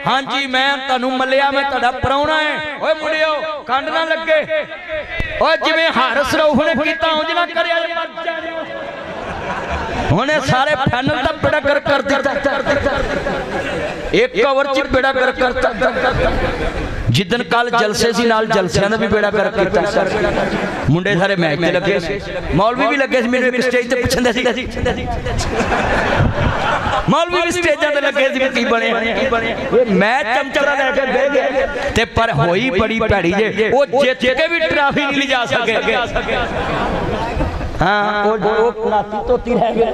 हाँ जी मैं तुहानू मलिया मैं तुहाडा प्राहुणा है ओए मुंडियो कंड ना लगे ओए जिवें हर सरूफ ने कीता उंज ना करिया हुणे सारे फैनल दा बेड़ा गर्क कर दिता एक कवर च बेड़ा गर्क करता जिदन कल जलसे सी नाल जलसियां दा भी बेड़ा गर्क कीता मुंडे सारे मैच ते लगे मौलवी भी लगे मेरे एक स्टेज ते पुछंदे सी मौलवी भी स्टेजां ते लगे सी की बने मैं चमचड़ा लेके बह गया ते पर होई बड़ी भैड़ी जे ओ जित के भी ट्रॉफी नहीं ले जा सके हाँ वो नाती तोती रह गए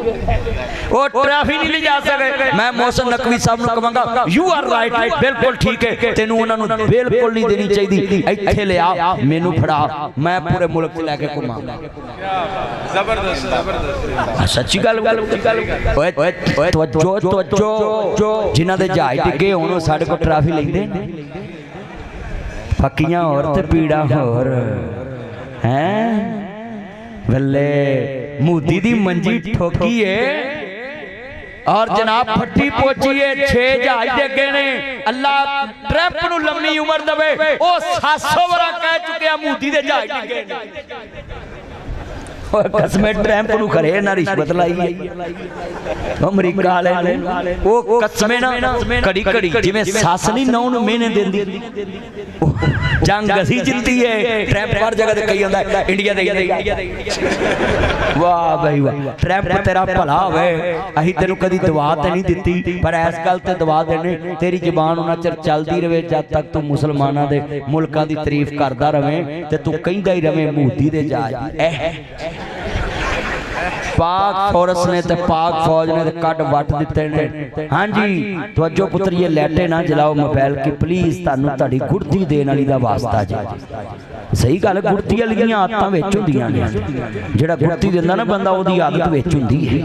वो ट्रॉफी नहीं ले जा सके मैं मोहसिन नकवी साहब नु कहांगा यू आर राइट बिल्कुल ठीक है तेनू उन्हां नु बिल्कुल नहीं देनी चाहिए इत्थे ले आ मेनू फड़ा मैं पूरे मुल्क च लेके घुमा जबरदस्त जबरदस्त सच्ची गल ओए ओए तवज्जो जिन्हां दे जहाज डिगे होण साडे को ट्रॉफी लैंदे फक्कियां होर ते पीड़ा होर हैं बल्ले मोदी दी मंजी ठोकी है और जनाब फट्टी पहुंची है 6 जहाज डगे ने अल्लाह ट्रैप नू लंबी उम्र दवे ओ 700 वरा कह चुके मोदी दे जहाज डगे ने कसमे ट्रैंप नू करे ना रिश्वत लाई है अमरीका वाले ओ कसमे ना कड़ी कड़ी जिवें सस नहीं नौ नू महीने देंदी जंग असी जितती है ट्रैंप हर जगह ते कही आंदा इंडिया दे वाह भाई वाह ट्रैंप तेरा भला होवे अही तेनू कदी दवा ते नहीं दित्ती पर इस गल ते दवा देने तेरी जुबान उन्ना चिर चलदी रहे जब तक तू मुसलमानां दे मुल्कां दी तारीफ करदा रहे ते तू कहिंदा ही रहे मोदी दे जहाज पाक फोर्स ने ते पाक फौज ने ते कट वट दिते ने हां जी तवज्जो पुत्र ये लैटे ना जलाओ मोबाइल की प्लीज तानू ताड़ी गुड़ती देने वाली दा वास्ता जी सही गल गुड़ती वाली आदतां विच हुंदियां ने जेड़ा गुड़ती दिंदा ना बंदा ओदी आदत विच हुंदी है